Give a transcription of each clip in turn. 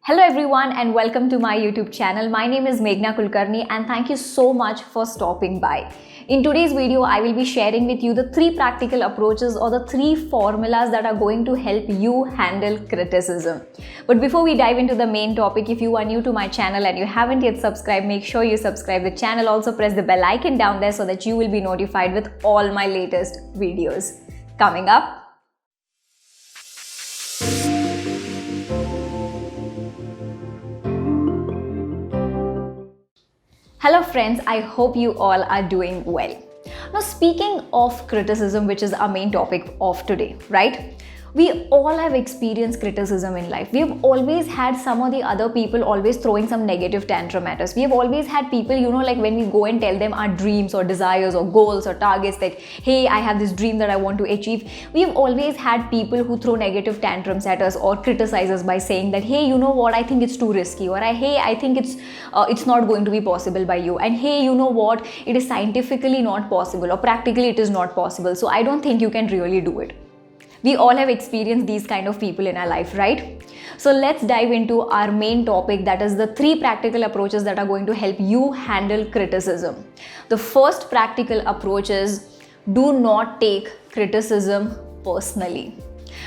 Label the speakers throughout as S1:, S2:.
S1: Hello everyone and welcome to my YouTube channel. My name is Meghana Kulkarni and thank you so much for stopping by. In today's video, I will be sharing with you the 3 practical approaches or the 3 formulas that are going to help you handle criticism. But before we dive into the main topic, if you are new to my channel and you haven't yet subscribed, make sure you subscribe the channel. Also press the bell icon down there so that you will be notified with all my latest videos. Coming up. Hello friends, I hope you all are doing well. Now speaking of criticism, which is our main topic of today, right? We all have experienced criticism in life. We have always had some or the other people always throwing some negative tantrum at us. We have always had people, like when we go and tell them our dreams or desires or goals or targets that, hey, I have this dream that I want to achieve. We have always had people who throw negative tantrums at us or criticize us by saying that, hey, you know what, I think it's too risky, or hey, I think it's not going to be possible by you, and hey, you know what, it is scientifically not possible or practically it is not possible, so I don't think you can really do it. We all have experienced these kind of people in our life, right? So let's dive into our main topic, that is the 3 practical approaches that are going to help you handle criticism. The first practical approach is do not take criticism personally.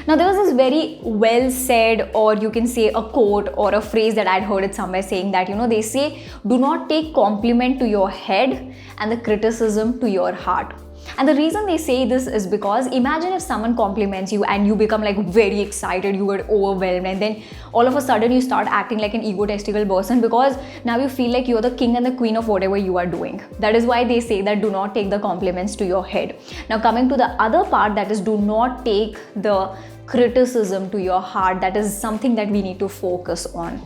S1: Now there was this very well said, or you can say a quote or a phrase that I'd heard it somewhere saying that, they say, do not take compliment to your head and the criticism to your heart. And the reason they say this is because imagine if someone compliments you and you become like very excited, you get overwhelmed, and then all of a sudden you start acting like an egotistical person because now you feel like you're the king and the queen of whatever you are doing. That is why they say that do not take the compliments to your head. Now coming to the other part, that is do not take the criticism to your heart. That is something that we need to focus on.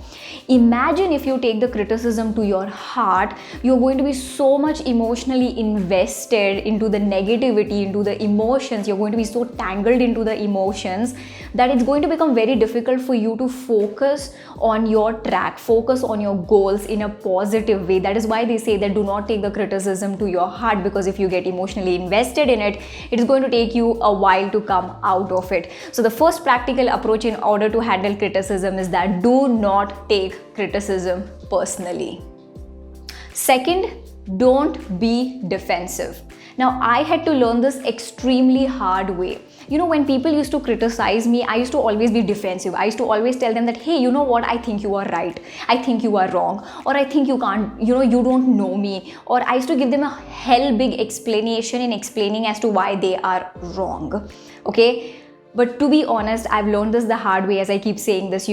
S1: Imagine if you take the criticism to your heart, you're going to be so much emotionally invested into the negativity, into the emotions. You're going to be so tangled into the emotions that it's going to become very difficult for you to focus on your track, focus on your goals in a positive way. That is why they say that do not take the criticism to your heart, because if you get emotionally invested in it, it's going to take you a while to come out of it. So the first practical approach in order to handle criticism is that do not take criticism personally. Second, don't be defensive. Now, I had to learn this extremely hard way. When people used to criticize me, I used to always be defensive. I used to always tell them that, hey, you know what, I think you are right. I think you are wrong. Or I think you can't, you don't know me. Or I used to give them a hell big explanation in explaining as to why they are wrong. Okay? But to be honest, I've learned this the hard way, as I keep saying this,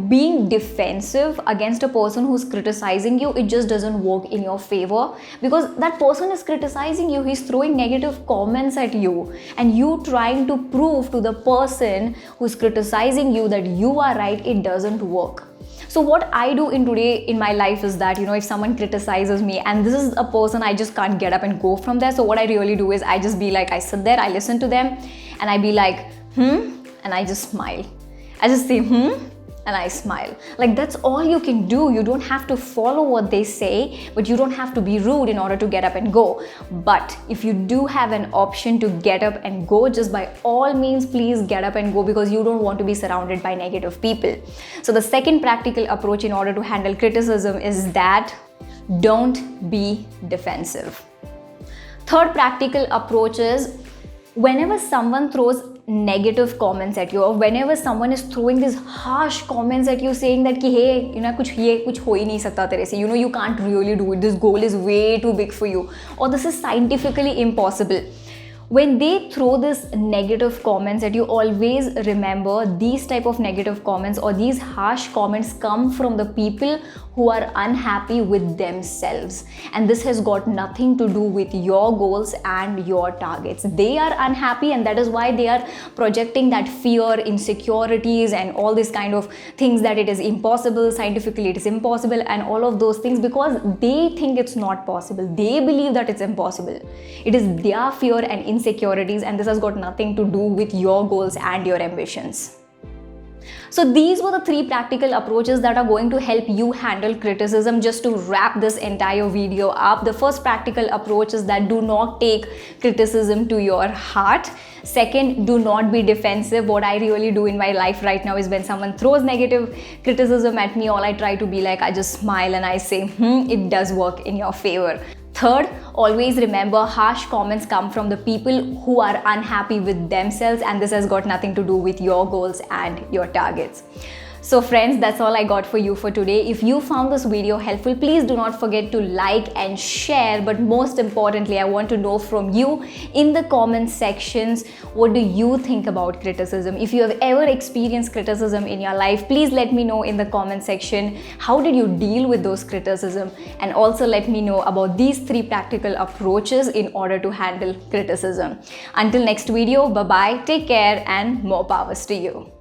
S1: being defensive against a person who's criticizing you, it just doesn't work in your favor, because that person is criticizing you, he's throwing negative comments at you, and you trying to prove to the person who's criticizing you that you are right, it doesn't work. So what I do in my life is that, if someone criticizes me and this is a person I just can't get up and go from there, so what I really do is I just be like, I sit there, I listen to them, and I be like, and I just smile. I just say, and I smile. Like, that's all you can do. You don't have to follow what they say, but you don't have to be rude in order to get up and go. But if you do have an option to get up and go, just by all means, please get up and go, because you don't want to be surrounded by negative people. So the second practical approach in order to handle criticism is that don't be defensive. Third practical approach is whenever someone throws negative comments at you, or whenever someone is throwing these harsh comments at you saying that ki, hey, kuch ho hi nahi sakta tere se, you can't really do it, this goal is way too big for you, or this is scientifically impossible. When they throw this negative comments at you, always remember these type of negative comments or these harsh comments come from the people who are unhappy with themselves, and this has got nothing to do with your goals and your targets. They are unhappy, and that is why they are projecting that fear, insecurities, and all these kind of things, that it is impossible, scientifically it is impossible, and all of those things, because they think it's not possible. They believe that it's impossible. It is their fear and insecurities, and this has got nothing to do with your goals and your ambitions. So these were the three practical approaches that are going to help you handle criticism. Just to wrap this entire video up, the first practical approach is that do not take criticism to your heart. Second, do not be defensive. What I really do in my life right now is when someone throws negative criticism at me, all I try to be like, I just smile and I say, it does work in your favor. Third, always remember harsh comments come from the people who are unhappy with themselves, and this has got nothing to do with your goals and your targets. So friends, that's all I got for you for today. If you found this video helpful, please do not forget to like and share. But most importantly, I want to know from you in the comment sections, what do you think about criticism? If you have ever experienced criticism in your life, please let me know in the comment section. How did you deal with those criticism? And also let me know about these three practical approaches in order to handle criticism. Until next video, bye-bye, take care and more powers to you.